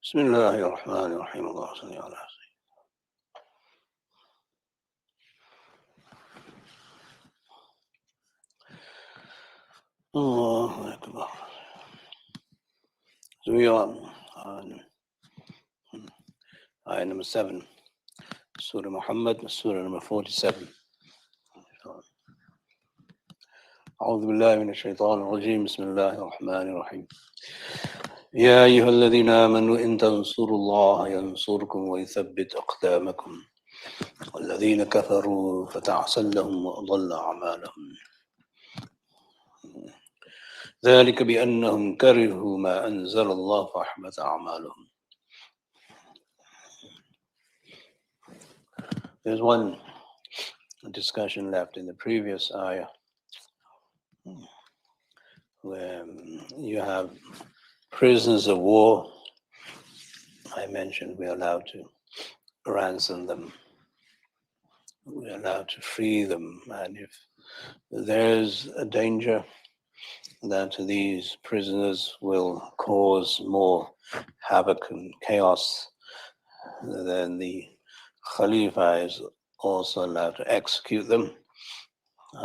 بسم الله الرحمن الرحيم اللهم صل على الله أكبر. So we are on ayah number 7, Sūrah Muḥammad, Surah number 47. أعوذ بالله من الشيطان الرجيم بسم الله الرحمن الرحيم يا أيها الذين آمنوا إن تنصروا الله ينصركم ويثبت أقدامكم والذين كفروا فتعسا لهم وأضل أعمالهم ذلك بأنهم كرهوا ما أنزل الله فأحبط أعمالهم. There's one discussion left in the previous ayah where you have prisoners of war. I mentioned we're allowed to ransom them, we're allowed to free them, and if there's a danger that these prisoners will cause more havoc and chaos, then the Khalifa is also allowed to execute them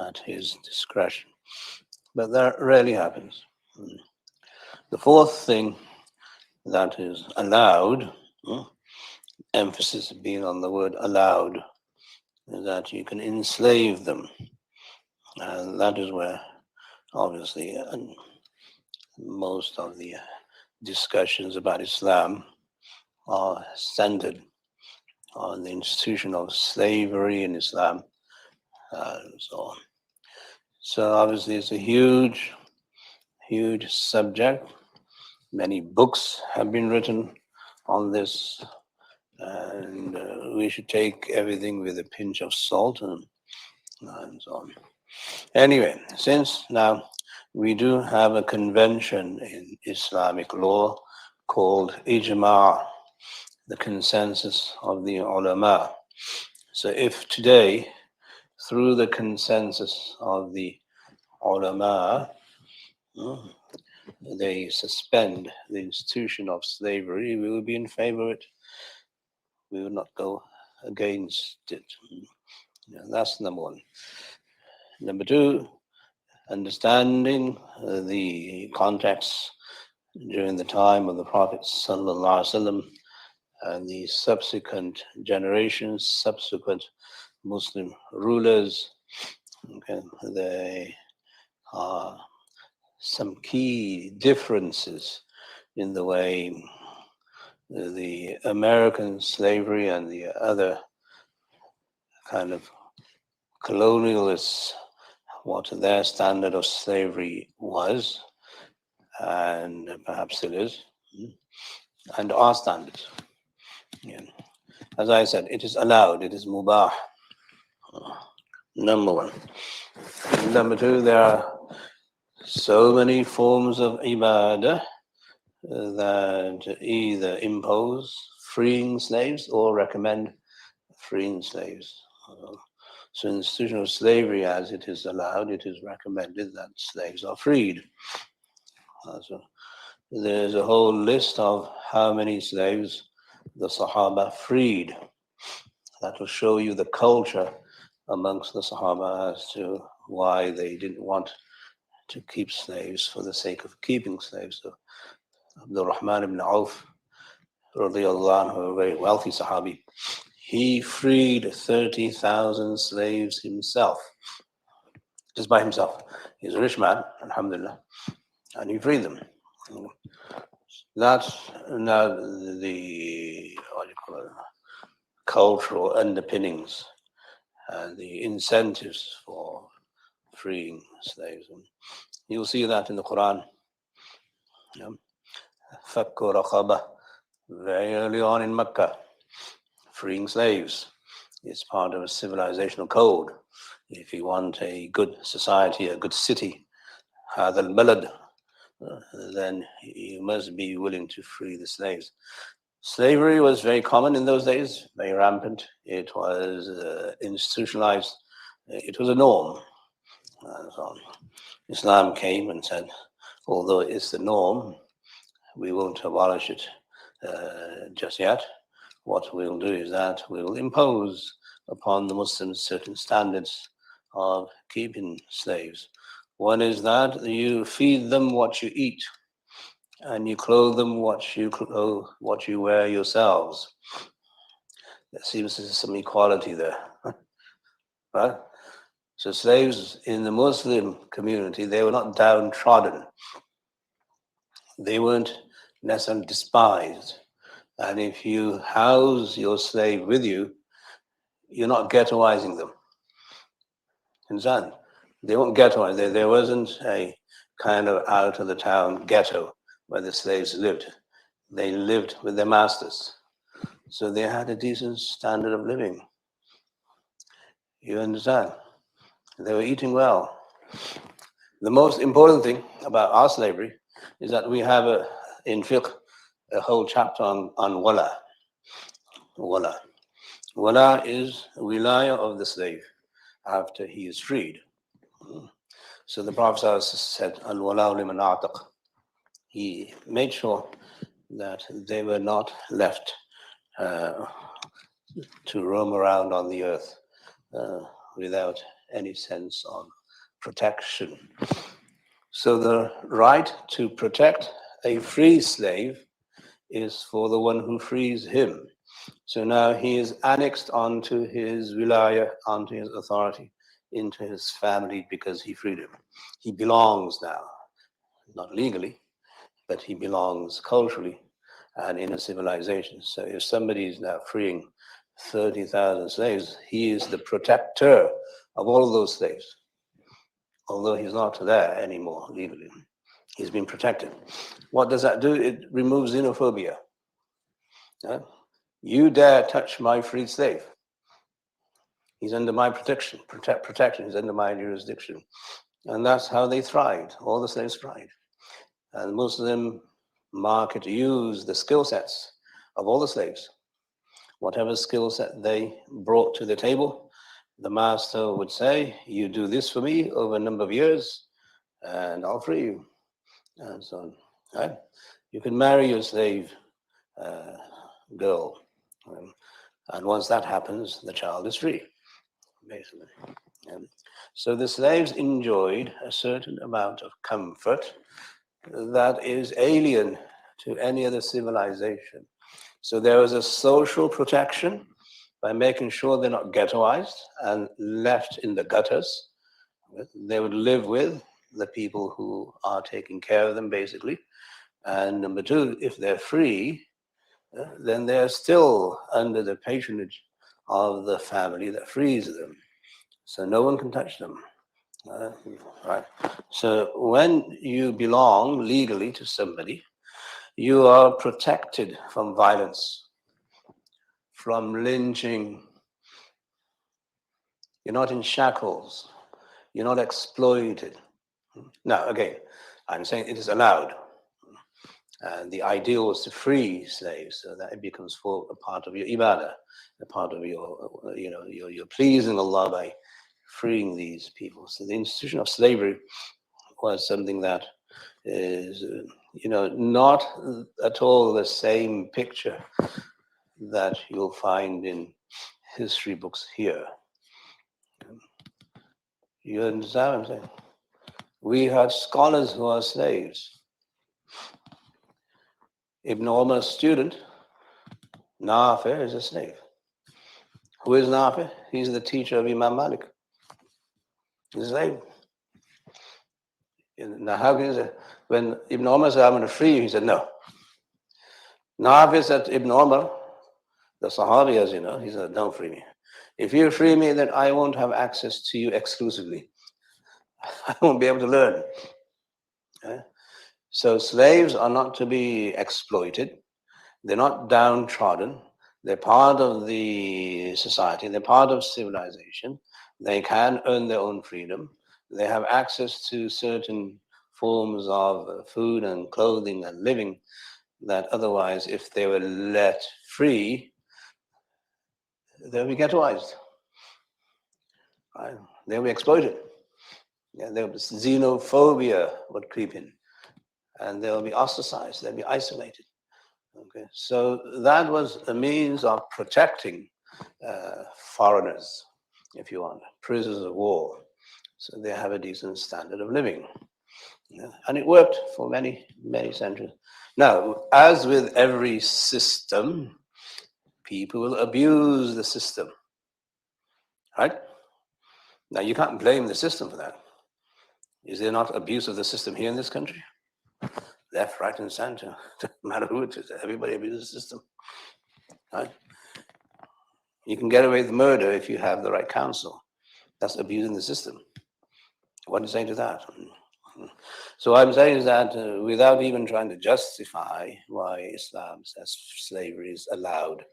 at his discretion. But that rarely happens. The fourth thing that is allowed, emphasis being on the word allowed, is that you can enslave them. And that is where, obviously, most of the discussions about Islam are centered on the institution of slavery in Islam and so on. So obviously it's a huge subject. Many books have been written on this, and we should take everything with a pinch of salt and so on. Anyway, since now we do have a convention in Islamic law called Ijma', the consensus of the ulama. So if today, through the consensus of the ulama, they suspend the institution of slavery, we will be in favor of it. We will not go against it. That's number one. Number two, understanding the context during the time of the Prophet ﷺ and the subsequent generations, subsequent Muslim rulers. Okay, there are some key differences in the way the American slavery and the other kind of colonialists, what their standard of slavery was, and perhaps still is, and our standards. As I said, it is allowed, it is mubah. Number one. Number two, there are so many forms of ibadah that either impose freeing slaves or recommend freeing slaves. So in the institution of slavery, as it is allowed, it is recommended that slaves are freed. So there's a whole list of how many slaves the Sahaba freed. That will show you the culture amongst the Sahaba as to why they didn't want to keep slaves for the sake of keeping slaves. So Abdul Rahman ibn Auf, radiallahu anhu, a very wealthy Sahabi, he freed 30,000 slaves himself, just by himself. He's a rich man, alhamdulillah, and he freed them. That's now the cultural underpinnings and the incentives for freeing slaves. And you'll see that in the Quran. Fakku Raqaba, very early on in Mecca, freeing slaves is part of a civilizational code. If you want a good society, a good city, هذا البلد, then you must be willing to free the slaves. Slavery was very common in those days, very rampant. It was institutionalized. It was a norm. So Islam came and said, although it's the norm, we won't abolish it just yet. What we'll do is that we'll impose upon the Muslims certain standards of keeping slaves. One is that you feed them what you eat, and you clothe them what you wear yourselves. There seems to be some equality there, right? So slaves in the Muslim community, they were not downtrodden. They weren't necessarily despised. And if you house your slave with you, you're not ghettoizing them. Understand? They weren't ghettoized. There wasn't a kind of out of the town ghetto where the slaves lived. They lived with their masters. So they had a decent standard of living. You understand? They were eating well. The most important thing about our slavery is that we have in fiqh a whole chapter on wala. Wala. Wala is wilaya of the slave after he is freed. So the Prophet said, Al-wala liman a'taq. He made sure that they were not left to roam around on the earth without any sense of protection. So the right to protect a free slave is for the one who frees him. So now he is annexed onto his wilaya, onto his authority, into his family because he freed him. He belongs now, not legally, but he belongs culturally and in a civilization. So if somebody is now freeing 30,000 slaves, he is the protector of all of those slaves. Although he's not there anymore legally, he's been protected. What does that do? It removes xenophobia. You dare touch my freed slave. He's under my protection. He's under my jurisdiction. And that's how they thrived. All the slaves thrived. And the Muslim market used the skill sets of all the slaves. Whatever skill set they brought to the table, the master would say, you do this for me over a number of years, and I'll free you. And so on. Right? You can marry your slave girl. And once that happens, the child is free, basically. So the slaves enjoyed a certain amount of comfort that is alien to any other civilization. So there was a social protection by making sure they're not ghettoized and left in the gutters. They would live with the people who are taking care of them, basically. And number two, if they're free, then they're still under the patronage of the family that frees them. So no one can touch them. Right. So when you belong legally to somebody, you are protected from violence, from lynching. You're not in shackles. You're not exploited. Now, again, I'm saying it is allowed. And the ideal was to free slaves so that it becomes a part of your ibadah, a part of you're pleasing Allah by freeing these people. So the institution of slavery was something that is, not at all the same picture that you'll find in history books here. You understand what I'm saying? We had scholars who are slaves. Ibn Umar's student, Nafi, is a slave. Who is Nafi? He's the teacher of Imam Malik. He's a slave. Now, how can you say, when Ibn Umar said, I'm going to free you, he said, no. Nafi said to Ibn Umar, the Sahabi, as you know, he said, don't free me. If you free me, then I won't have access to you exclusively. I won't be able to learn. So slaves are not to be exploited. They're not downtrodden. They're part of the society. They're part of civilization. They can earn their own freedom. They have access to certain forms of food and clothing and living that otherwise, if they were let free, they'll be ghettoized. Right? They'll be exploited. Xenophobia would creep in. And they'll be ostracized. They'll be isolated. Okay, so that was a means of protecting foreigners, if you want, prisoners of war, so they have a decent standard of living. Yeah. And it worked for many, many centuries. Now, as with every system, people will abuse the system, right? Now, you can't blame the system for that. Is there not abuse of the system here in this country? Left, right, and center. Doesn't matter who it is. Everybody abuses the system, right? You can get away with murder if you have the right counsel. That's abusing the system. What do you say to that? So I'm saying is that without even trying to justify why Islam says slavery is allowed,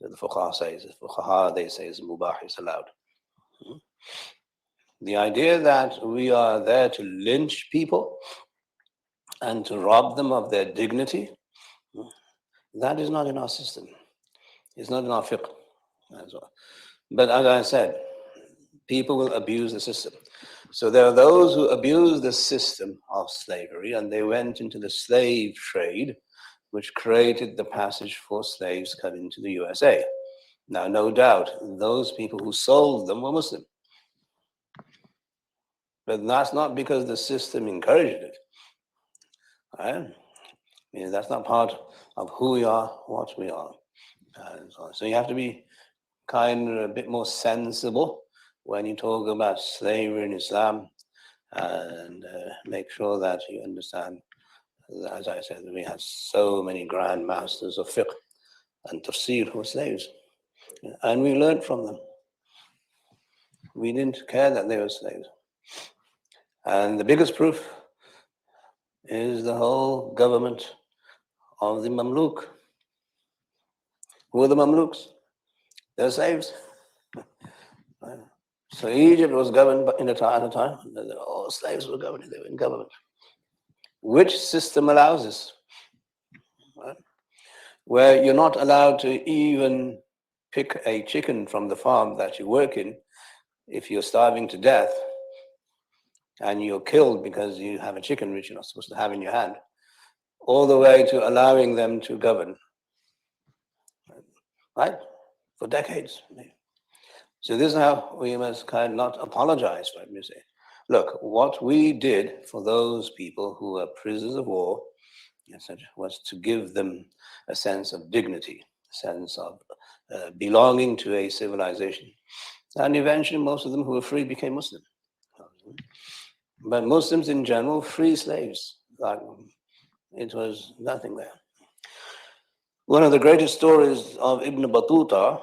the fuqaha they say is mubah, is allowed. The idea that we are there to lynch people and to rob them of their dignity, that is not in our system. It's not in our fiqh. But as I said, people will abuse the system. So there are those who abuse the system of slavery, and they went into the slave trade, which created the passage for slaves coming to the USA. Now, no doubt, those people who sold them were Muslim. But that's not because the system encouraged it. Right? That's not part of who we are, what we are. So you have to be kind of a bit more sensible when you talk about slavery in Islam, and make sure that you understand, as I said, we had so many grand masters of fiqh and Tafsīr who were slaves. And we learned from them. We didn't care that they were slaves. And the biggest proof is the whole government of the Mamluk. Who are the Mamluks? They're slaves. So Egypt was governed at a time. All slaves were governed. They were in government. Which system allows this? Right? Where you're not allowed to even pick a chicken from the farm that you work in if you're starving to death and you're killed because you have a chicken which you're not supposed to have in your hand, all the way to allowing them to govern, right? For decades. So this is how we must kind of not apologize for it. We say, look, what we did for those people who were prisoners of war, etc., was to give them a sense of dignity, a sense of belonging to a civilization. And eventually most of them who were free became Muslim. But Muslims in general, free slaves. Like, it was nothing there. One of the greatest stories of Ibn Battuta,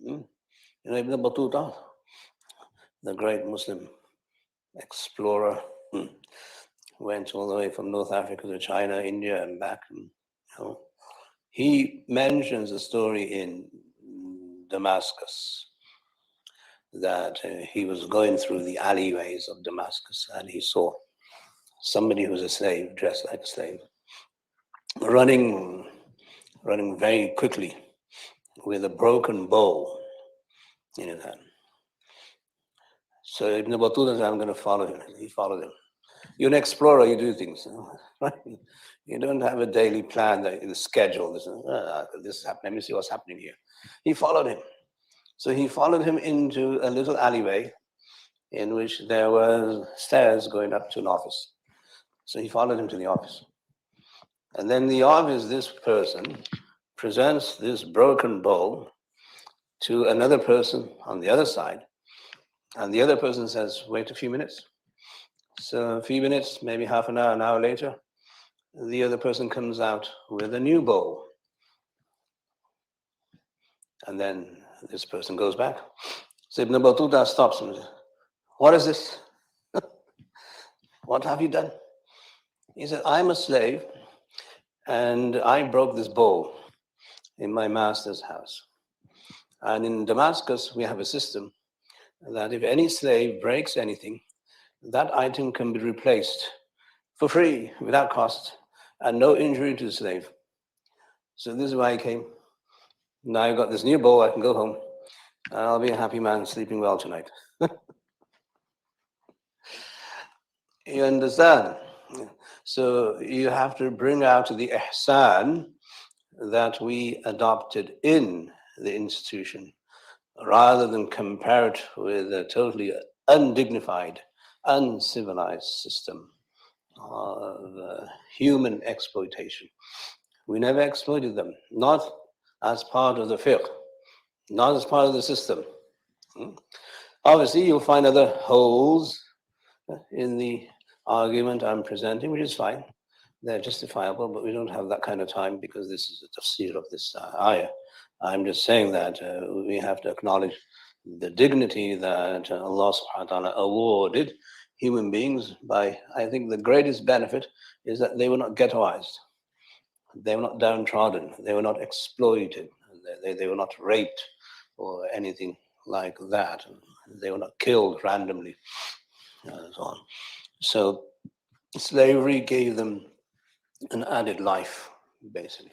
Ibn Battuta, the great Muslim explorer, went all the way from North Africa to China, India, and back. He mentions a story in Damascus that he was going through the alleyways of Damascus and he saw somebody who was a slave, dressed like a slave, running very quickly with a broken bowl in his hand. So Ibn Battuta said, I'm going to follow him. He followed him. You're an explorer, you do things. Right? You don't have a daily plan, the schedule. This is happening. Let me see what's happening here. He followed him. So he followed him into a little alleyway in which there were stairs going up to an office. So he followed him to the office. And then the office, this person presents this broken bowl to another person on the other side. And the other person says, wait a few minutes. So a few minutes, maybe half an hour later, the other person comes out with a new bowl. And then this person goes back. So Ibn Battuta stops and says, what is this? What have you done? He said, I'm a slave and I broke this bowl in my master's house. And in Damascus, we have a system that if any slave breaks anything, that item can be replaced for free, without cost, and no injury to the slave. So this is why I came. Now I've got this new bowl, I can go home, and I'll be a happy man sleeping well tonight. You understand? So you have to bring out the ihsan that we adopted in the institution, rather than compare it with a totally undignified, uncivilized system of human exploitation. We never exploited them, not as part of the fiqh, not as part of the system. Obviously, you'll find other holes in the argument I'm presenting, which is fine. They're justifiable, but we don't have that kind of time because this is a tafsir of this ayah. I'm just saying that we have to acknowledge the dignity that Allah subhanahu wa ta'ala awarded human beings by, I think the greatest benefit is that they were not ghettoized. They were not downtrodden. They were not exploited. They were not raped or anything like that. They were not killed randomly and so on. So slavery gave them an added life, basically,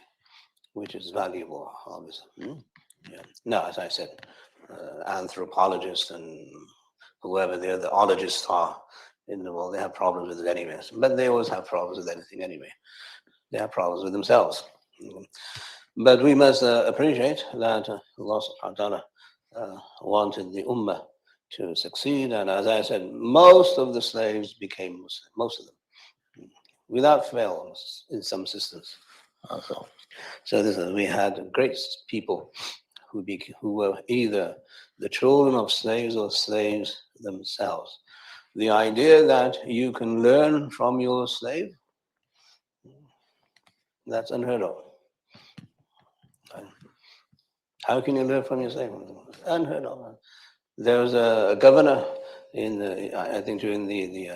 which is valuable, obviously. Yeah. Now, as I said, anthropologists and whoever the other ologists are in the world, they have problems with it anyway. But they always have problems with anything anyway. They have problems with themselves. But we must appreciate that Allah subhanahu wa ta'ala wanted the ummah to succeed. And as I said, most of the slaves became Muslim, most of them, without fail in some systems. So this is, we had great people who were either the children of slaves or slaves themselves. The idea that you can learn from your slave, that's unheard of. How can you learn from your slave? Unheard of. There was a governor in I think during the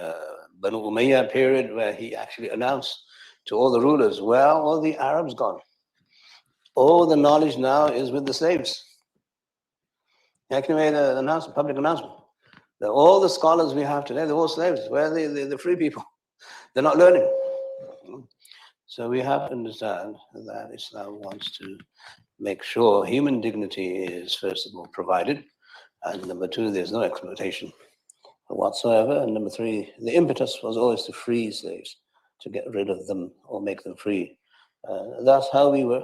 Banu Umayyah period where he actually announced to all the rulers, well, all the Arabs gone. All the knowledge now is with the slaves. He actually made an announcement, public announcement, that all the scholars we have today, they're all slaves. Where are the free people? They're not learning. So we have to understand that Islam wants to make sure human dignity is, first of all, provided. And number two, there's no exploitation whatsoever. And number three, the impetus was always to free slaves, to get rid of them or make them free. That's how we were,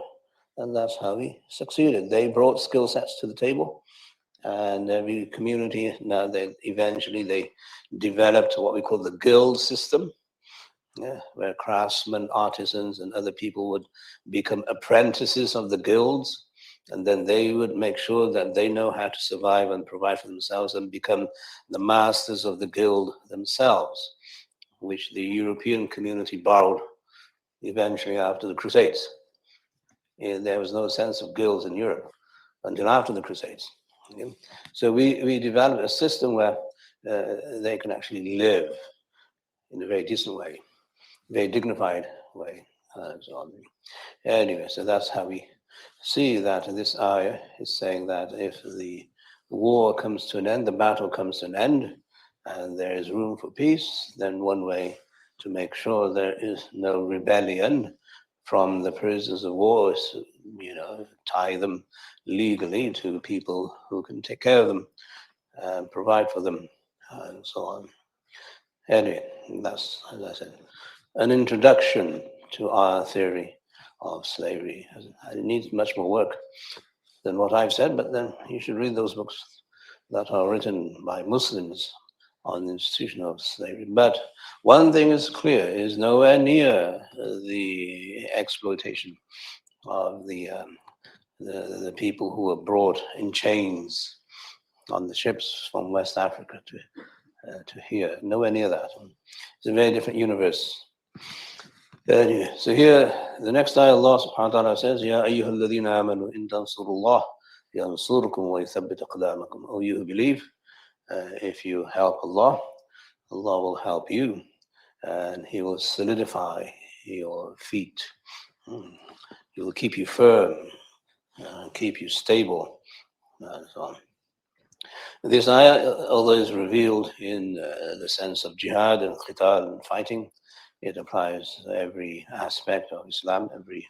and that's how we succeeded. They brought skill sets to the table, and every community, now they developed what we call the guild system, where craftsmen, artisans, and other people would become apprentices of the guilds. And then they would make sure that they know how to survive and provide for themselves and become the masters of the guild themselves, which the European community borrowed eventually after the Crusades. There was no sense of guilds in Europe until after the Crusades. So we developed a system where they can actually live in a very decent way, very dignified way. So on. Anyway, so that's how we see that this ayah is saying that if the war comes to an end, the battle comes to an end, and there is room for peace, then one way to make sure there is no rebellion from the prisoners of war is, tie them legally to people who can take care of them and provide for them and so on. Anyway, that's, as I said, an introduction to our theory of slavery. It needs much more work than what I've said, but then you should read those books that are written by Muslims on the institution of slavery. But one thing is clear, is nowhere near the exploitation of the people who were brought in chains on the ships from West Africa to here. Nowhere near that. It's a very different universe. Anyway, so here, the next ayah, Allah subhanahu wa ta'ala says, Ya ayyuhal ladhina amanu in tansurullah yansurkum wa yuthabbit aqdamakum. Oh, you who believe, if you help Allah, Allah will help you, and He will solidify your feet. He will keep you firm, keep you stable, and so on. This ayah, although is revealed in the sense of jihad and qital and fighting, it applies to every aspect of Islam, every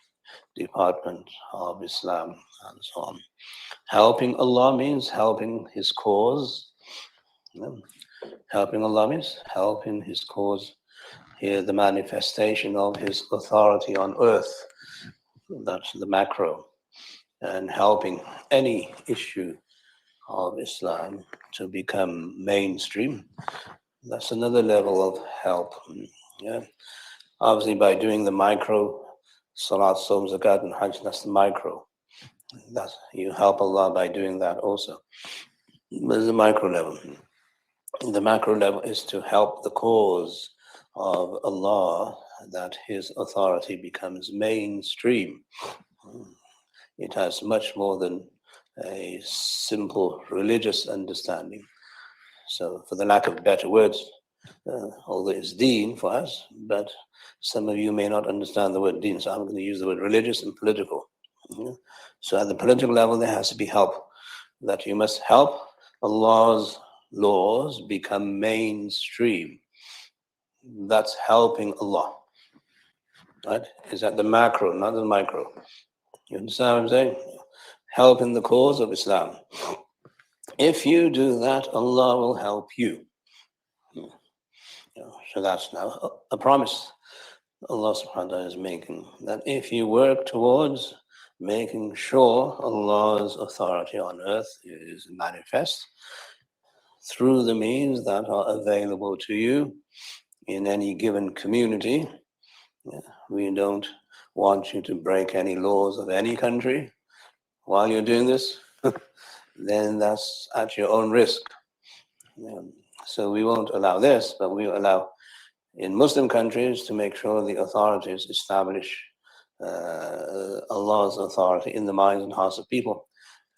department of Islam, and so on. Helping Allah means helping His cause. Helping Allah means helping His cause. Here, the manifestation of His authority on earth. That's the macro, and helping any issue of Islam to become mainstream. That's another level of help. Yeah. Obviously, by doing the micro, salat, som, zakat, and hajj, that's the micro. That's, you help Allah by doing that also. There's the micro level. The macro level is to help the cause of Allah, that His authority becomes mainstream. It has much more than a simple religious understanding. So, for the lack of better words, although it's deen for us, but some of you may not understand the word deen, so I'm going to use the word religious and political. So at the political level, there has to be help, that you must help Allah's laws become mainstream. That's helping Allah. Right? Is that the macro, not the micro? You understand what I'm saying? Helping the cause of Islam. If you do that, Allah will help you. So that's now a promise Allah subhanahu wa ta'ala is making, that if you work towards making sure Allah's authority on earth is manifest through the means that are available to you in any given community. We don't want you to break any laws of any country while you're doing this. Then that's at your own risk. So we won't allow this, but we will allow in Muslim countries to make sure the authorities establish Allah's authority in the minds and hearts of people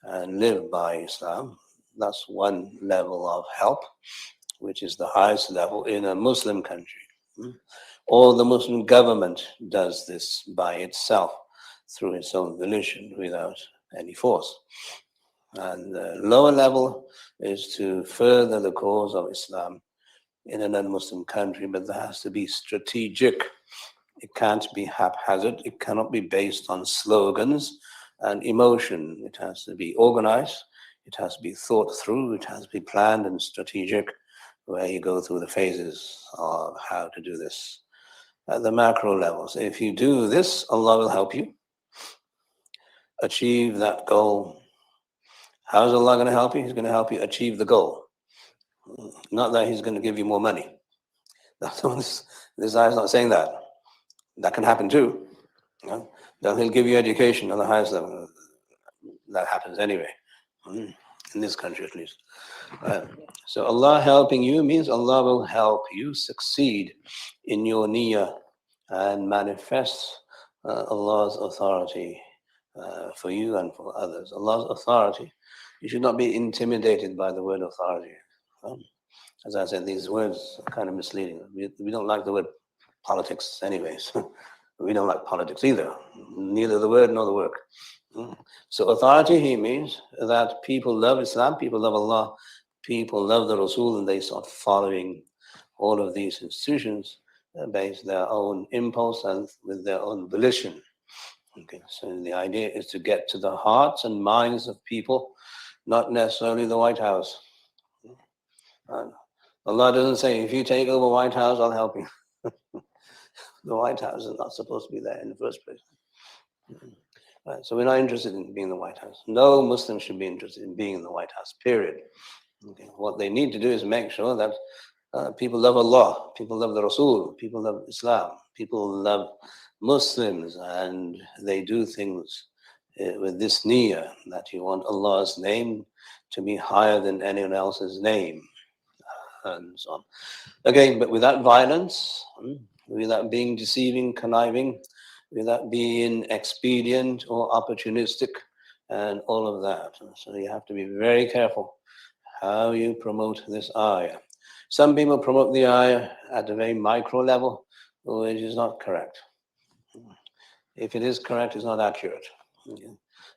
and live by Islam. That's one level of help, which is the highest level in a Muslim country. Or the Muslim government does this by itself through its own volition without any force. And the lower level is to further the cause of Islam in a non-Muslim country, but that has to be strategic. It can't be haphazard. It cannot be based on slogans and emotion. It has to be organized. It has to be thought through. It has to be planned and strategic, where you go through the phases of how to do this at the macro levels. If you do this, Allah will help you achieve that goal. How is Allah going to help you? He's going to help you achieve the goal. Not that He's going to give you more money. This ayah is not saying that. That can happen too. Then He'll give you education on the highest level. That happens anyway, in this country at least. So Allah helping you means Allah will help you succeed in your niyyah and manifest Allah's authority for you and for others. Allah's authority. You should not be intimidated by the word authority. As I said, these words are kind of misleading. We don't like the word politics anyways. We don't like politics either. Neither the word nor the work. So authority, he means that people love Islam, people love Allah, people love the Rasul, and they start following all of these institutions based their own impulse and with their own volition. Okay, so the idea is to get to the hearts and minds of people, not necessarily the White House. Allah doesn't say, if you take over White House, I'll help you. The White House is not supposed to be there in the first place. Right, so we're not interested in being in the White House. No Muslim should be interested in being in the White House, period. Okay. What they need to do is make sure that people love Allah, people love the Rasul, people love Islam, people love Muslims, and they do things with this niyyah, that you want Allah's name to be higher than anyone else's name, and so on. Again, but without violence, without being deceiving, conniving, without being expedient or opportunistic, and all of that. So you have to be very careful how you promote this ayah. Some people promote the ayah at a very micro level, which is not correct. If it is correct, it's not accurate. Okay.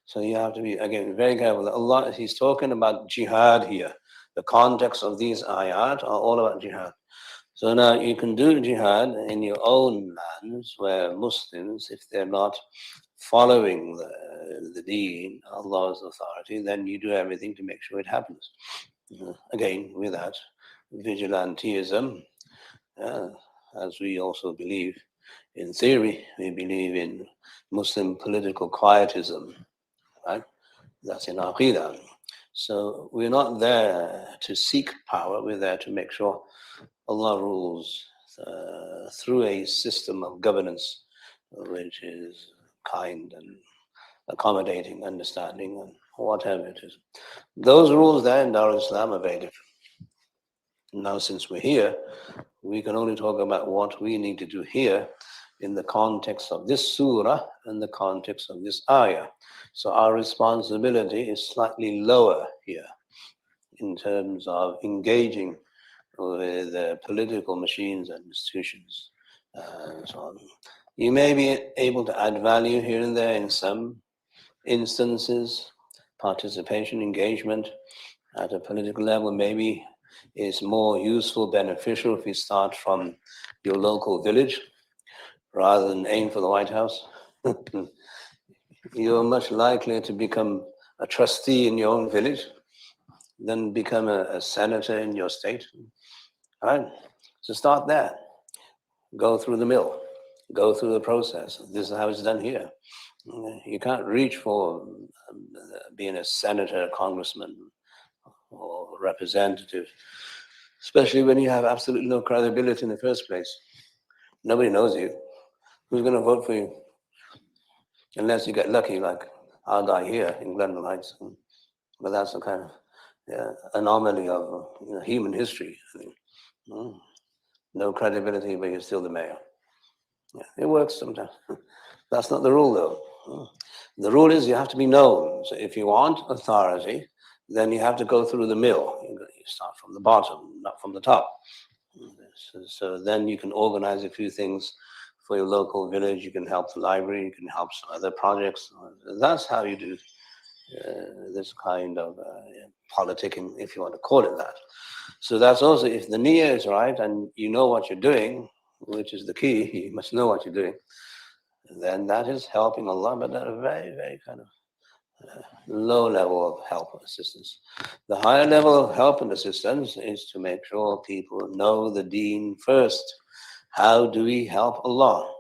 So you have to be, again, very careful. Allah, He's talking about jihad here. The context of these ayat are all about jihad. So now you can do jihad in your own lands where Muslims, if they're not following the deen, Allah's authority, then you do everything to make sure it happens. Again, without vigilantism, as we also believe In theory, we believe in Muslim political quietism, right? That's in our Aqidah. So we're not there to seek power, we're there to make sure Allah rules through a system of governance which is kind and accommodating, understanding, and whatever it is. Those rules there in Dar Islam are very different. Now, since we're here, we can only talk about what we need to do here in the context of this surah and the context of this ayah. So our responsibility is slightly lower here in terms of engaging with political machines and institutions and so on. You may be able to add value here and there in some instances, participation, engagement at a political level maybe is more useful, beneficial if you start from your local village rather than aim for the White House. You're much likelier to become a trustee in your own village than become a senator in your state. All right? So start there. Go through the mill. Go through the process. This is how it's done here. You can't reach for being a senator, a congressman, or representative, especially when you have absolutely no credibility in the first place. Nobody knows you. Who's going to vote for you? Unless you get lucky, like our guy here in Glendale Heights. But that's the kind of anomaly of human history. I think. No credibility, but you're still the mayor. Yeah, it works sometimes. That's not the rule, though. The rule is you have to be known. So if you want authority, then you have to go through the mill. You start from the bottom, not from the top. So then you can organize a few things for your local village. You can help the library. You can help some other projects. That's how you do this kind of politicking, if you want to call it that. So that's also, if the niyyah is right and you know what you're doing, which is the key, you must know what you're doing, then that is helping Allah, but at a very, very kind of low level of help and assistance. The higher level of help and assistance is to make sure people know the deen first. How do we help Allah?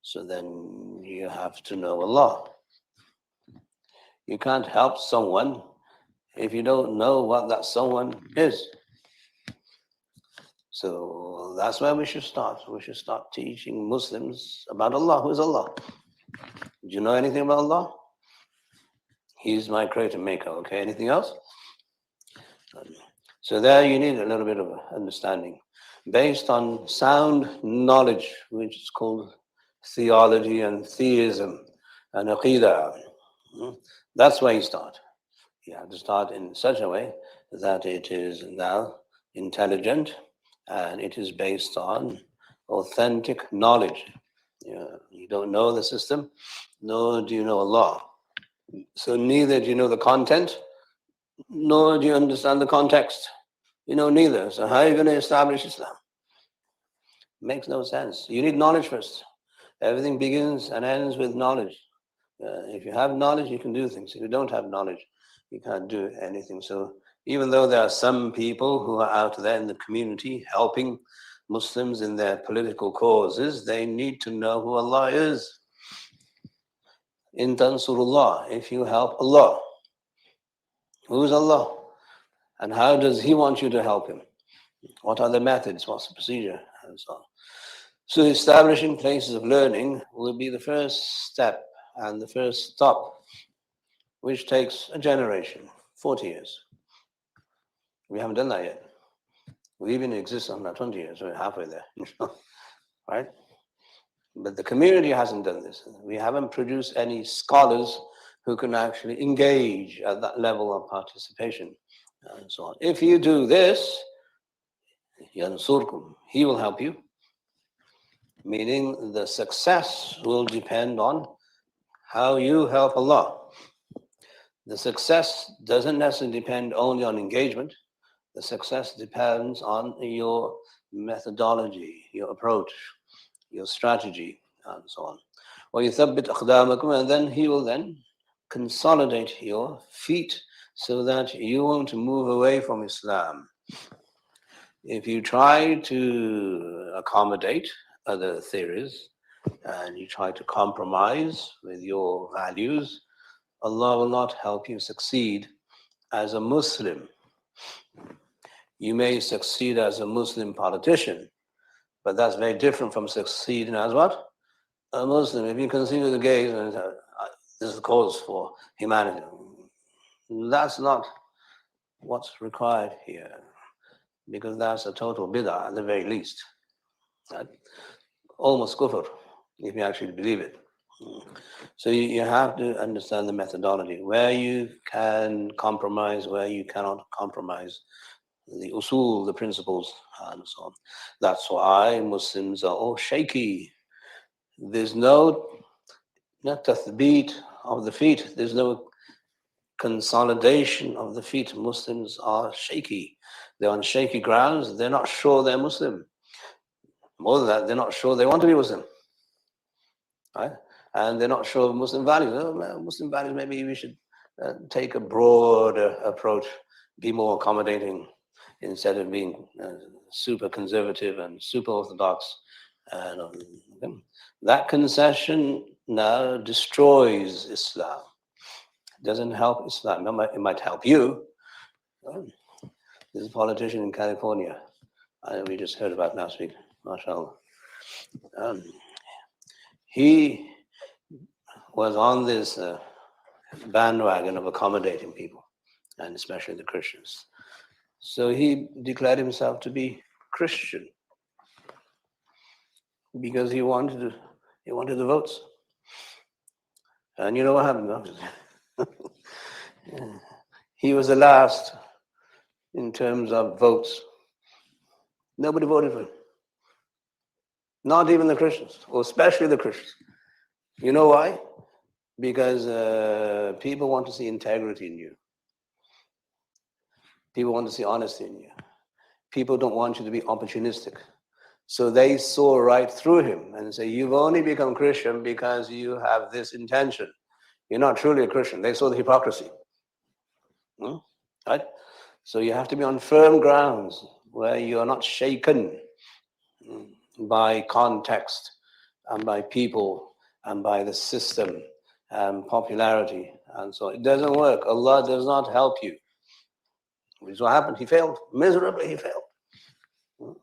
So then you have to know Allah. You can't help someone if you don't know what that someone is. So that's where we should start. We should start teaching Muslims about Allah. Who is Allah? Do you know anything about Allah? He's my creator maker. Okay, anything else? So there you need a little bit of understanding based on sound knowledge, which is called theology and theism and aqidah. That's where you start. You have to start in such a way that it is now intelligent and it is based on authentic knowledge. You don't know the system, nor do you know Allah. So neither do you know the content, nor do you understand the context. You know neither. So how are you going to establish Islam? Makes no sense. You need knowledge first. Everything begins and ends with knowledge. If you have knowledge, you can do things. If you don't have knowledge, you can't do anything. So even though there are some people who are out there in the community helping Muslims in their political causes, they need to know who Allah is. In Tansurullah, if you help Allah, who is Allah? And how does He want you to help Him? What are the methods? What's the procedure? And so on. So establishing places of learning will be the first step and the first stop, which takes a generation, 40 years. We haven't done that yet. We even exist on that 20 years, we're halfway there, right? But the community hasn't done this. We haven't produced any scholars who can actually engage at that level of participation and so on. If you do this, yansurkum, He will help you, meaning the success will depend on how you help Allah. The success doesn't necessarily depend only on engagement. The success depends on your methodology, your approach, your strategy, and so on. وَيُثَبِّتْ أَقْدَامَكُمْ, and then He will then consolidate your feet so that you won't move away from Islam. If you try to accommodate other theories and you try to compromise with your values, Allah will not help you succeed as a Muslim. You may succeed as a Muslim politician, but that's very different from succeeding as what? A Muslim. If you consider the gays, and this is the cause for humanity, that's not what's required here, because that's a total bid'ah at the very least. Right? Almost kufr, if you actually believe it. So you have to understand the methodology, where you can compromise, where you cannot compromise, the usul, the principles, and so on. That's why Muslims are all shaky. There's no tathbeet of the feet. There's no consolidation of the feet. Muslims are shaky. They're on shaky grounds. They're not sure they're Muslim. More than that, they're not sure they want to be Muslim. Right? And they're not sure of Muslim values. Oh, Muslim values, maybe we should take a broader approach, be more accommodating, instead of being super conservative and super orthodox. That concession now destroys Islam. It doesn't help Islam. It might help you. There's a politician in California, we just heard about last week, mashallah. He was on this bandwagon of accommodating people, and especially the Christians. So he declared himself to be Christian because he wanted the votes. And you know what happened? He was the last in terms of votes. Nobody voted for him. Not even the Christians, or especially the Christians. You know why? Because people want to see integrity in you. People want to see honesty in you. People don't want you to be opportunistic. So they saw right through him and say, you've only become Christian because you have this intention. You're not truly a Christian. They saw the hypocrisy. Right? So you have to be on firm grounds where you are not shaken by context and by people and by the system and popularity. And so it doesn't work. Allah does not help you. Which is what happened. He failed. Miserably, he failed.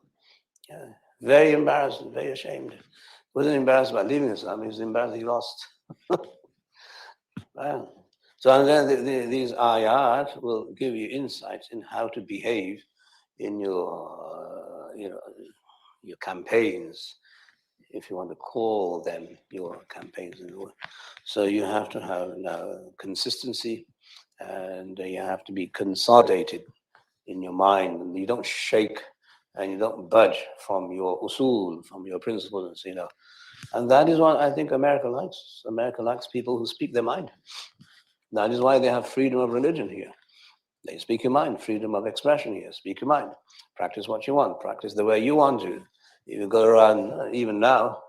Yeah. Very embarrassed, very ashamed. He wasn't embarrassed about leaving Islam. He was embarrassed he lost. Wow. So then these ayat will give you insights in how to behave in your, your campaigns, if you want to call them your campaigns. So you have to have now consistency, and you have to be consolidated in your mind, and you don't shake and you don't budge from your usul, from your principles, And that is what I think America likes. America likes people who speak their mind. That is why they have freedom of religion here. They speak your mind, freedom of expression here. Speak your mind. Practice what you want. Practice the way you want to. If you go around, even now,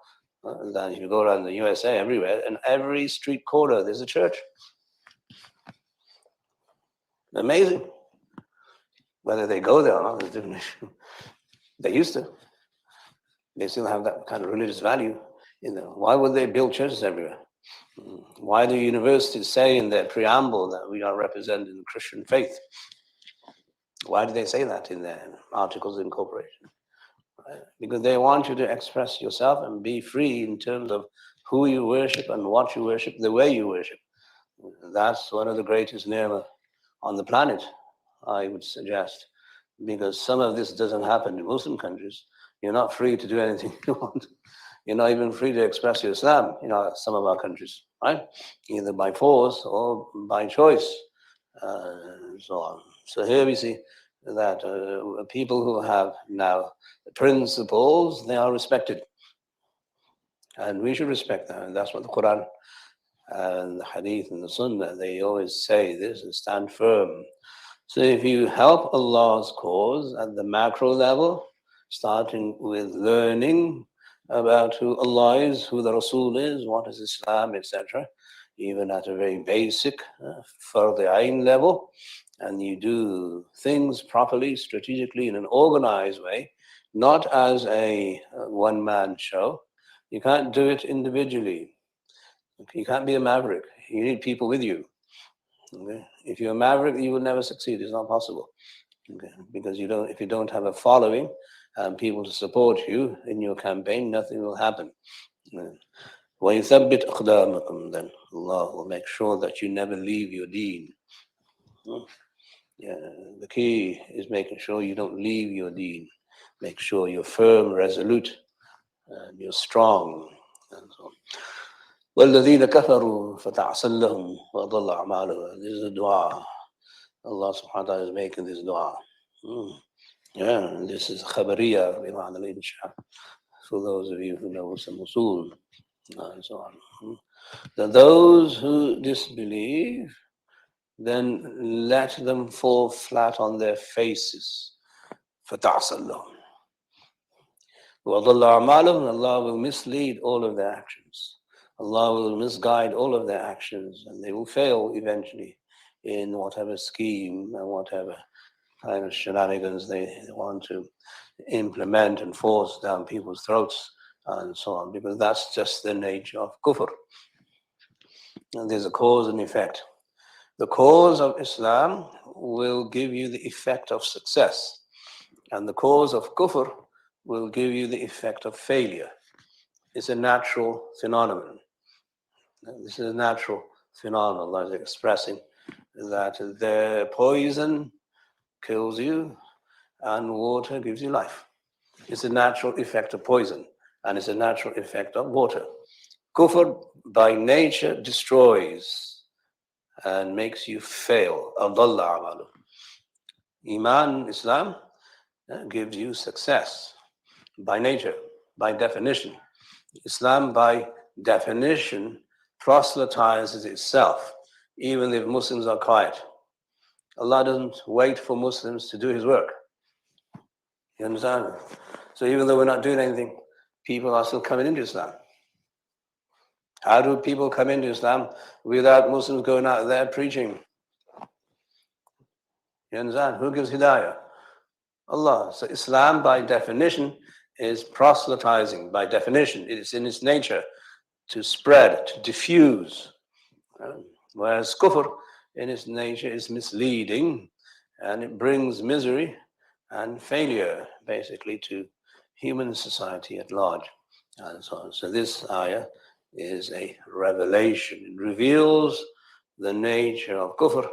if you go around the USA, everywhere, in every street corner, there's a church. Amazing. Whether they go there or not is a different issue. They used to. They still have that kind of religious value. Why would they build churches everywhere? Why do universities say in their preamble that we are representing the Christian faith? Why do they say that in their articles of incorporation? Right? Because they want you to express yourself and be free in terms of who you worship and what you worship, the way you worship. That's one of the greatest ni'mah on the planet, I would suggest, because some of this doesn't happen in Muslim countries. You're not free to do anything you want. You're not even free to express your Islam in some of our countries, right? Either by force or by choice, and so on. So here we see that people who have now principles, they are respected. And we should respect that. And that's what the Quran and the Hadith and the Sunnah, they always say this and stand firm. So if you help Allah's cause at the macro level, starting with learning about who Allah is, who the Rasul is, what is Islam, etc., even at a very basic fard ayn level, and you do things properly, strategically, in an organized way, not as a one-man show. You can't do it individually. You can't be a maverick. You need people with you. Okay? If you're a maverick, you will never succeed. It's not possible. Okay? Because if you don't have a following and people to support you in your campaign, nothing will happen. وَيُثَبِّتْ أَقْدَامَكُمْ, then Allah will make sure that you never leave your deen. Yeah, the key is making sure you don't leave your deen. Make sure you're firm, resolute, and you're strong, and so on. وَالَّذِينَ كَفَرُوا فَتَعْسَلْ لَهُمْ وَأَضَلَّ أَعْمَالُهُم. This is a dua. Allah subhanahu wa ta'ala is making this dua. Yeah, and this is khabariya بمعنى الإنشاء. For those of you who know some usul and so on. That those who disbelieve, then let them fall flat on their faces. فَتَعْسَلْ لَهُمْ وَأَضَلَّ أَعْمَالُهُم. Allah will mislead all of their actions. Allah will misguide all of their actions, and they will fail eventually in whatever scheme and whatever kind of shenanigans they want to implement and force down people's throats and so on, because that's just the nature of kufr. And there's a cause and effect. The cause of Islam will give you the effect of success, and the cause of kufr will give you the effect of failure. It's a natural phenomenon. This is a natural phenomenon. Allah is expressing that the poison kills you and water gives you life. It's a natural effect of poison, and it's a natural effect of water. Kufr by nature destroys and makes you fail. Adalla amalu. Iman, Islam, gives you success by nature, by definition. Islam by definition proselytizes itself, even if Muslims are quiet. Allah doesn't wait for Muslims to do His work. You understand? So even though we're not doing anything, people are still coming into Islam. How do people come into Islam without Muslims going out there preaching? You understand? Who gives hidayah? Allah. So Islam by definition is proselytizing. By definition, it is in its nature to spread, to diffuse. Whereas kufr in its nature is misleading, and it brings misery and failure basically to human society at large, and so on. So this ayah is a revelation. It reveals the nature of kufr,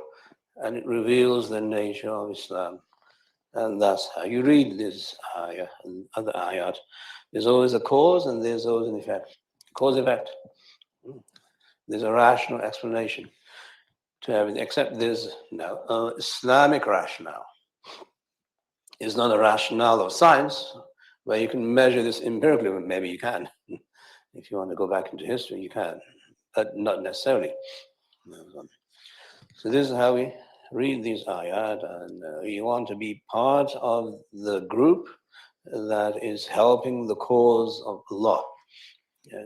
and it reveals the nature of Islam. And that's how you read this ayah and other ayat. There's always a cause and there's always an effect. Cause-effect. There's a rational explanation to everything, except there's no Islamic rationale. It's not a rationale of science where you can measure this empirically. Maybe you can. If you want to go back into history, you can, but not necessarily. So this is how we read these ayat, and you want to be part of the group that is helping the cause of Allah,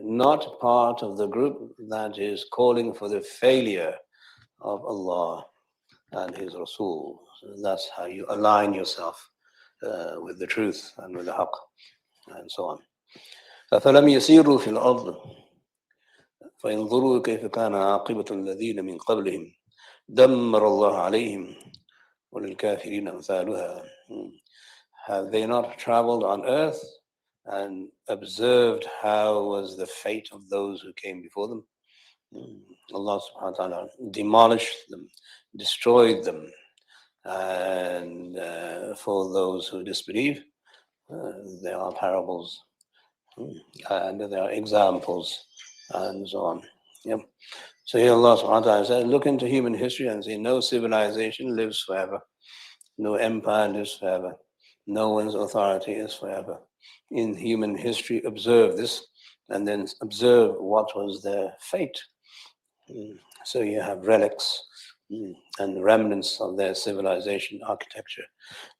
not part of the group that is calling for the failure of Allah and His Rasul. So that's how you align yourself with the truth and with the haqq, and so on. فَفَلَمْ يَسِيرُوا فِي الْأَرْضِ فَيَنْظُرُوا كَيْفَ كَانَ عَاقِبَةُ الَّذِينَ مِنْ قَبْلِهِمْ دَمَّرَ اللَّهُ عَلَيْهِمْ وَلِلْكَافِرِينَ أَمْثَالُهَا. Have they not traveled on earth and observed how was the fate of those who came before them? Allah subhanahu wa ta'ala demolished them, destroyed them, and for those who disbelieve, there are parables and there are examples and so on. Yep. So here Allah subhanahu wa ta'ala says, look into human history and say no civilization lives forever, no empire lives forever, no one's authority is forever. In human history, observe this and then observe what was their fate. So you have relics and remnants of their civilization, architecture,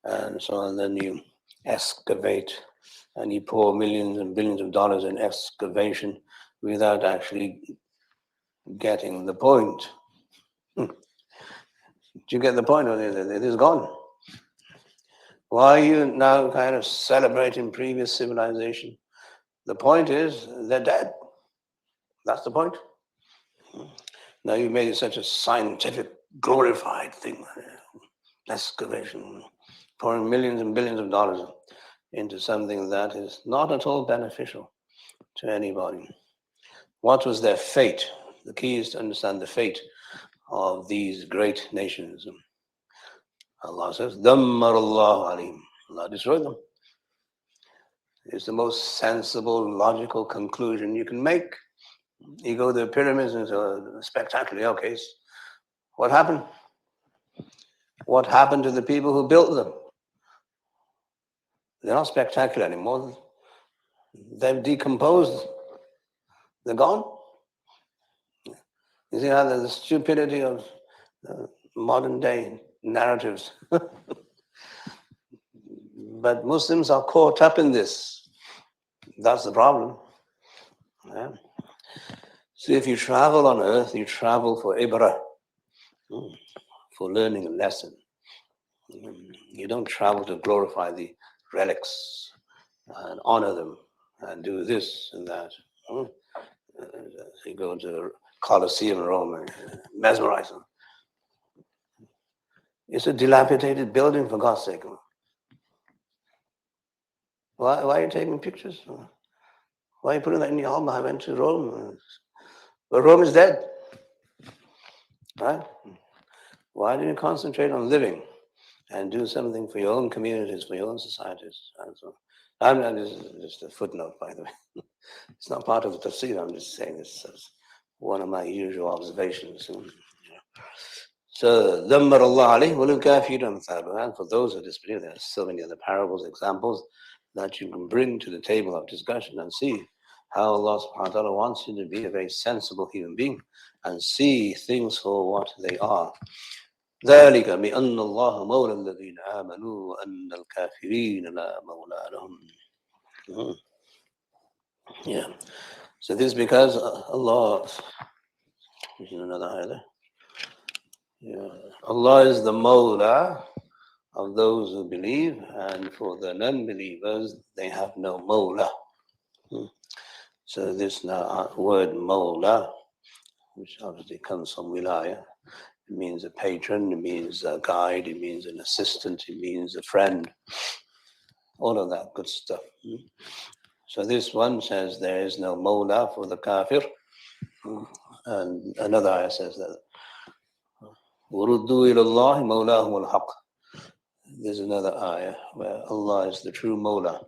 and so on. Then you excavate and you pour millions and billions of dollars in excavation without actually getting the point. Do you get the point? It is gone. Why are you now kind of celebrating previous civilization? The point is, they're dead. That's the point. Now you made it such a scientific, glorified thing. Excavation, pouring millions and billions of dollars into something that is not at all beneficial to anybody. What was their fate? The key is to understand the fate of these great nations. Allah says, Dammar Allah alim. Allah destroyed them. It's the most sensible, logical conclusion you can make. You go to the pyramids and it's spectacular. Okay, what happened? What happened to the people who built them? They're not spectacular anymore. They've decomposed. They're gone. You see how the stupidity of modern day narratives. But Muslims are caught up in this. That's the problem. Yeah. So if you travel on earth, you travel for ibrah, for learning a lesson. You don't travel to glorify the relics and honor them and do this and that. You go to the Colosseum in Rome and mesmerize them. It's a dilapidated building, for God's sake. Why are you taking pictures? Why are you putting that in your album? I went to Rome. But Rome is dead. Right? Why don't you concentrate on living and do something for your own communities, for your own societies? And so, this is just a footnote, by the way. It's not part of the Tafsīr. I'm just saying this as one of my usual observations. So, Dammar Allah alayhi wa lil kafirin amthaluha. And for those who disbelieve, there are so many other parables, examples that you can bring to the table of discussion and see how Allah subhanahu wa ta'ala wants you to be a very sensible human being and see things for what they are. ذلك بأن الله مولى الذين آمنوا وأن الكافرين لا مولى لهم. Yeah. So this is because Allah, this is another ayah there. Yeah. Allah is the Mawla of those who believe, and for the non-believers, they have no Mawla. So this now word Mawla, which obviously comes from Wilaya, it means a patron, it means a guide, it means an assistant, it means a friend, all of that good stuff. So this one says there is no Mawla for the kafir, and another ayah says that وَرُدُّوا إِلَى اللَّهِ مَوْلَاهُمُ الْحَقِّ. There's another ayah where Allah is the true Mawla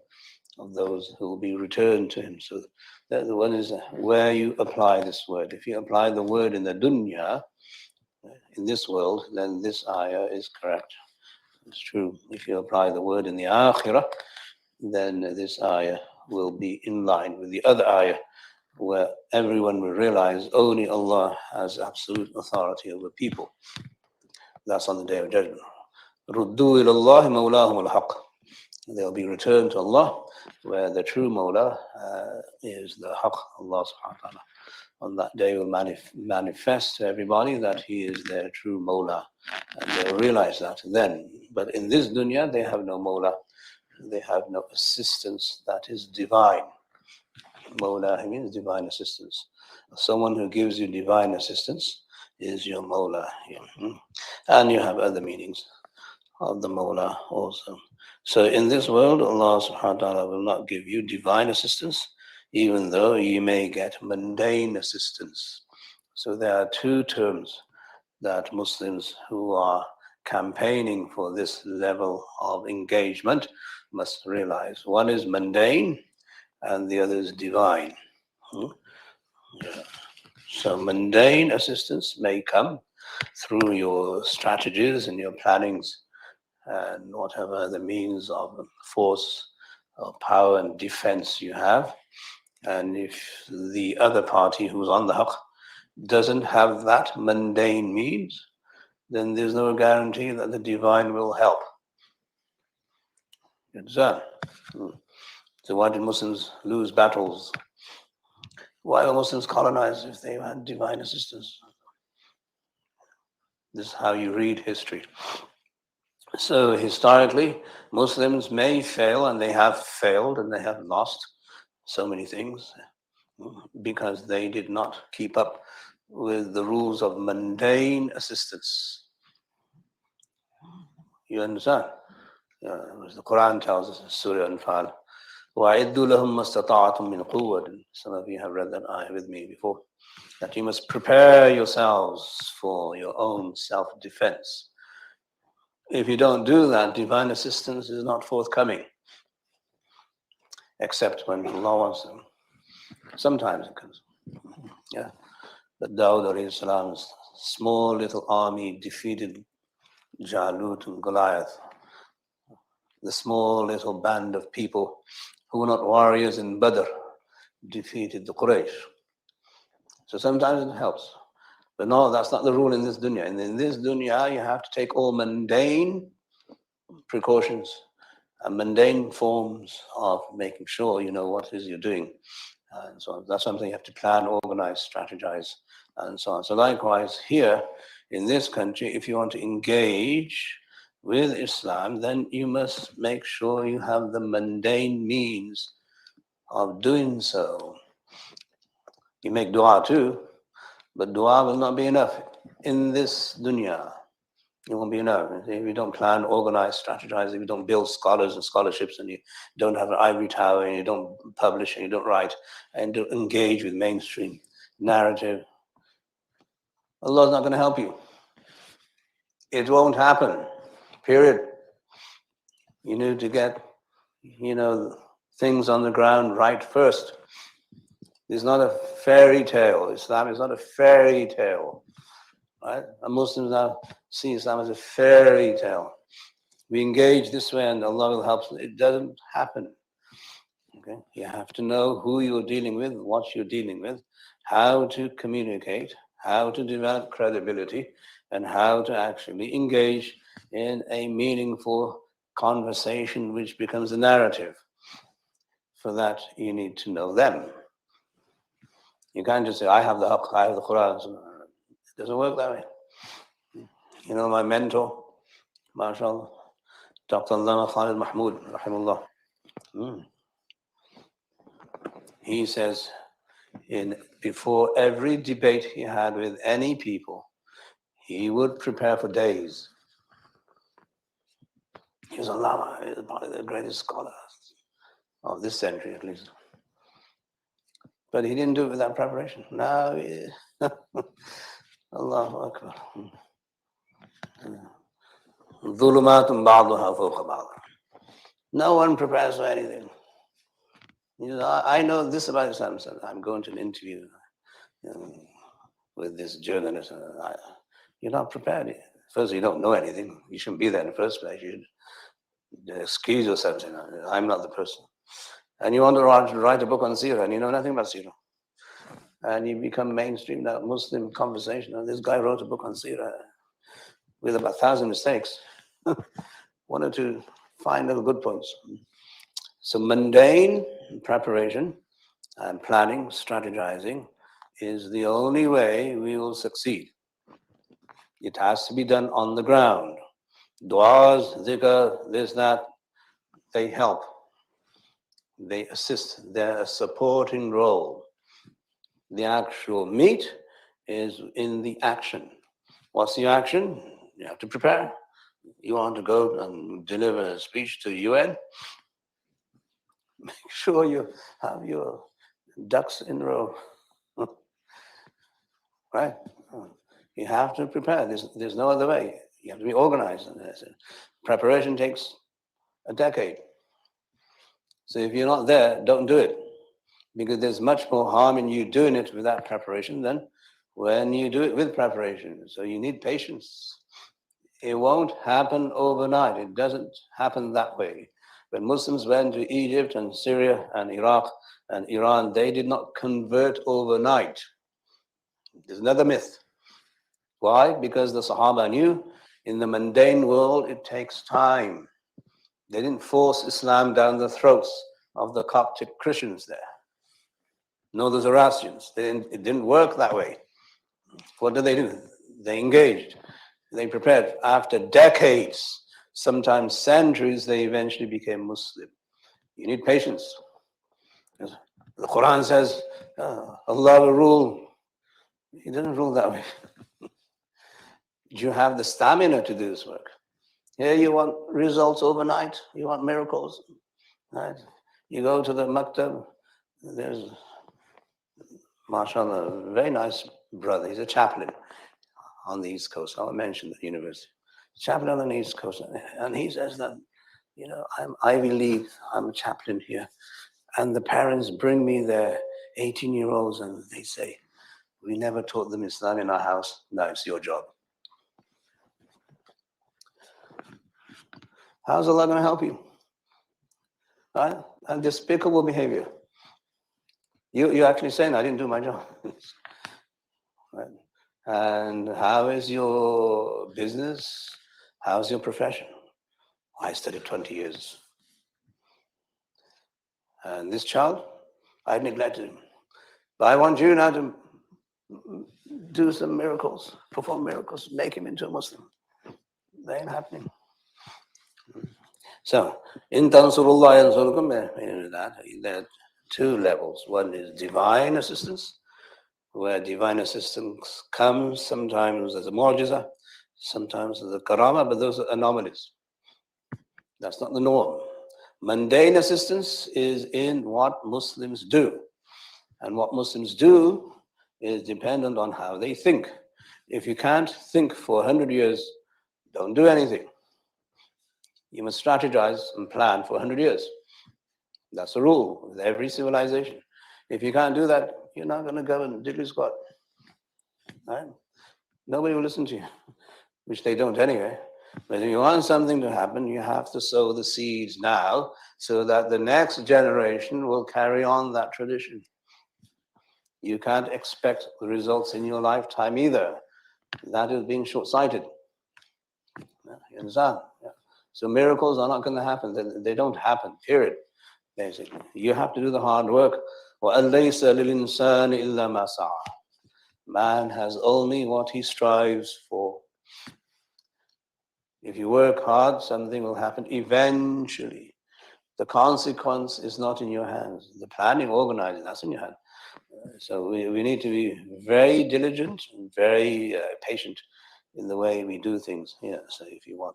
of those who will be returned to Him. So the one is where you apply this word. If you apply the word in the dunya, in this world, then this ayah is correct. It's true. If you apply the word in the akhirah, then this ayah will be in line with the other ayah, where everyone will realize only Allah has absolute authority over people. That's on the Day of Judgment. رُدُّوا إِلَى اللَّهِ مَوْلَاهُمُ الْحَقِّ. They'll be returned to Allah, where the true Mawla is the Haqq, Allah subhanahu wa ta'ala. On that day will manifest to everybody that He is their true Mawla. And they'll realize that then. But in this dunya, they have no Mawla. They have no assistance that is divine. Mawla means divine assistance. Someone who gives you divine assistance is your Mawla. And you have other meanings of the Mawla also. So in this world, Allah subhanahu wa ta'ala will not give you divine assistance, even though you may get mundane assistance. So there are two terms that Muslims who are campaigning for this level of engagement must realize. One is mundane and the other is divine. Yeah. So mundane assistance may come through your strategies and your plannings and whatever the means of force or power and defense you have. And if the other party who's on the haqq doesn't have that mundane means, then there's no guarantee that the divine will help. So why did Muslims lose battles? Why were Muslims colonized if they had divine assistance? This is how you read history. So historically, Muslims may fail, and they have failed, and they have lost so many things because they did not keep up with the rules of mundane assistance. You understand? As the Quran tells us, Surah Anfal, وَأَعِدُّوا لَهُمْ مَا اسْتَطَعْتُم مِّن قُوَّةٍ. Some of you have read that ayah with me before. That you must prepare yourselves for your own self-defense. If you don't do that, divine assistance is not forthcoming, except when Allah wants them. Sometimes it comes. Yeah. But Dawud alayhi salam's small little army defeated Jalut and Goliath. The small little band of people who were not warriors in Badr defeated the Quraysh. So sometimes it helps. But no, that's not the rule in this dunya. And in this dunya, you have to take all mundane precautions and mundane forms of making sure you know what it is you're doing. And so on. That's something you have to plan, organize, strategize, and so on. So likewise, here in this country, if you want to engage with Islam, then you must make sure you have the mundane means of doing so. You make dua too, but dua will not be enough in this dunya. It won't be enough. If you don't plan, organize, strategize, if you don't build scholars and scholarships, and you don't have an ivory tower, and you don't publish, and you don't write, and don't engage with mainstream narrative, Allah's not going to help you. It won't happen. Period. You need to get, things on the ground right first. It's not a fairy tale. Islam is not a fairy tale. Right? And Muslims now see Islam as a fairy tale. We engage this way and Allah will help. It doesn't happen. Okay? You have to know who you're dealing with, what you're dealing with, how to communicate, how to develop credibility, and how to actually engage in a meaningful conversation which becomes a narrative. For that, you need to know them. You can't just say, I have the haqq, I have the Quran. It doesn't work that way. My mentor, mashallah, Dr. Allama Khalid Mahmood, rahimahullah. He says, before every debate he had with any people, he would prepare for days. He was a Lama, he was probably the greatest scholar of this century at least. But he didn't do it without preparation. Now, Allahu Akbar. ظُلُمَاتٌ بَعْضُهَا فَوْقَ بَعْضٍ. No one prepares for anything. I know this about Islam. So I'm going to an interview with this journalist. You're not prepared. First, you don't know anything. You shouldn't be there in the first place. You should excuse yourself. I'm not the person. And you want to write a book on Sūrah, and you know nothing about Sūrah. And you become mainstream, that Muslim conversation. And this guy wrote a book on Sūrah with about 1,000 mistakes. One or two fine little good points. So mundane preparation and planning, strategizing is the only way we will succeed. It has to be done on the ground. Du'as, dhikr, this, that, they help. They assist. They're a supporting role. The actual meat is in the action. What's the action? You have to prepare. You want to go and deliver a speech to the UN? Make sure you have your ducks in a row. Right? You have to prepare. There's no other way. You have to be organized. Preparation takes a decade. So if you're not there, don't do it. Because there's much more harm in you doing it without preparation than when you do it with preparation. So you need patience. It won't happen overnight. It doesn't happen that way. When Muslims went to Egypt and Syria and Iraq and Iran, they did not convert overnight. There's another myth. Why? Because the Sahaba knew in the mundane world it takes time. They didn't force Islam down the throats of the Coptic Christians there. No, the Zoroastrians. It didn't work that way. What did they do? They engaged. They prepared. After decades, sometimes centuries, they eventually became Muslim. You need patience. The Quran says, Allah will rule. He doesn't rule that way. You have the stamina to do this work. Here you want results overnight. You want miracles. Right? You go to the maktab. There's, mashallah, a very nice brother. He's a chaplain on the East Coast. I'll mention the university. Chaplain on the East Coast. And he says that, I'm Ivy League. I'm a chaplain here. And the parents bring me their 18-year-olds and they say, we never taught them Islam in our house. Now it's your job. How's Allah going to help you? Right? And despicable behavior. You're actually saying, I didn't do my job. Right? And how is your business? How's your profession? I studied 20 years. And this child, I neglected him. But I want you now to do some miracles, perform miracles, make him into a Muslim. They ain't happening. So, in Tansurullah yansurukum, there are two levels. One is divine assistance, where divine assistance comes sometimes as a mu'jiza, sometimes as a karama, but those are anomalies. That's not the norm. Mundane assistance is in what Muslims do. And what Muslims do is dependent on how they think. If you can't think for 100 years, don't do anything. You must strategize and plan for 100 years. That's the rule with every civilization. If you can't do that, you're not going to go and diddly squat. Right? Nobody will listen to you, which they don't anyway. But if you want something to happen, you have to sow the seeds now so that the next generation will carry on that tradition. You can't expect the results in your lifetime either. That is being short-sighted. You understand? Yeah. So miracles are not going to happen. They don't happen, period. Basically, you have to do the hard work. وَأَلَّيْسَ لِلْإِنسَانِ إِلَّا مَا سَعَى. Man has only what he strives for. If you work hard, something will happen eventually. The consequence is not in your hands. The planning, organizing, that's in your hand. So we need to be very diligent and very patient in the way we do things here. So if you want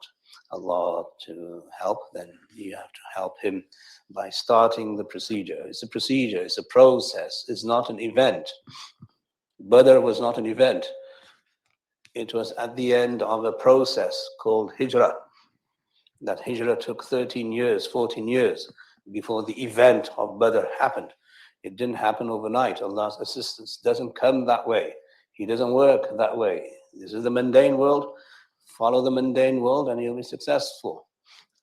Allah to help, then you have to help him by starting the procedure. It's a procedure, it's a process, it's not an event. Badr was not an event. It was at the end of a process called Hijrah. That Hijrah took 13 years, 14 years before the event of Badr happened. It didn't happen overnight. Allah's assistance doesn't come that way. He doesn't work that way. This is the mundane world. Follow the mundane world and you'll be successful.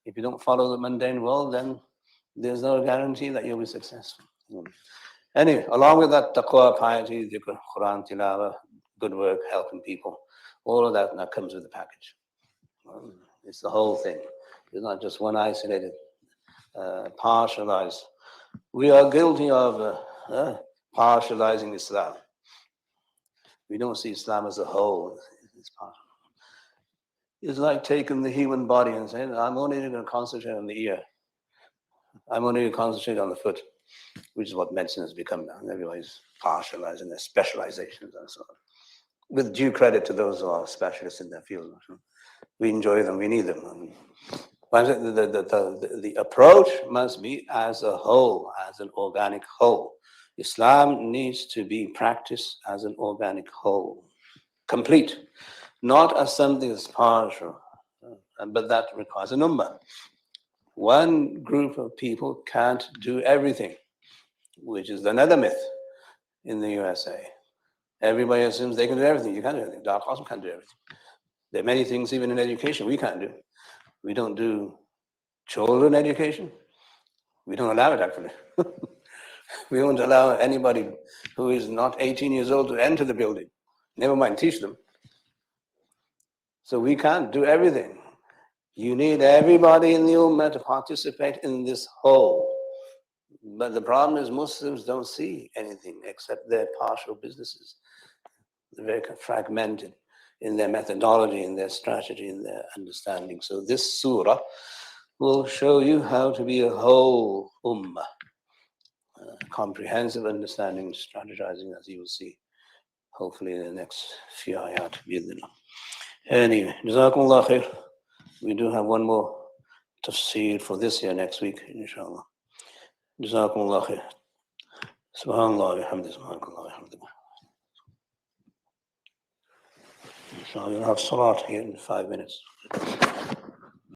If you don't follow the mundane world, then there's no guarantee that you'll be successful. Anyway, along with that, taqwa, piety, dhikr, Quran, tilawah, good work, helping people, all of that now comes with the package. It's the whole thing. It's not just one isolated, partialized. We are guilty of partializing Islam. We don't see Islam as a whole. It's like taking the human body and saying, I'm only going to concentrate on the ear. I'm only going to concentrate on the foot, which is what medicine has become now. Everybody's partializing their specializations and so on. With due credit to those who are specialists in their field. We enjoy them, we need them. But the approach must be as a whole, as an organic whole. Islam needs to be practiced as an organic whole, complete, not as something that's partial, but that requires a number. One group of people can't do everything, which is another myth in the USA. Everybody assumes they can do everything. You can't do everything. Dark Cosm can't do everything. There are many things, even in education, we can't do. We don't do children education. We don't allow it, actually. We don't allow anybody who is not 18 years old to enter the building. Never mind teach them. So we can't do everything. You need everybody in the Ummah to participate in this whole. But the problem is Muslims don't see anything except their partial businesses. They're very fragmented. in their methodology, in their strategy, in their understanding. So this surah will show you how to be a whole ummah, comprehensive understanding, strategizing, as you will see, hopefully in the next few ayat. Anyway, Jazakumullah khair. We do have one more tafsir for this year next week, inshallah. Jazakumullah khair. Subhanallah wa bihamdihi, subhanakallah wa bihamdihi. Inshallah, you'll have salat here in 5 minutes.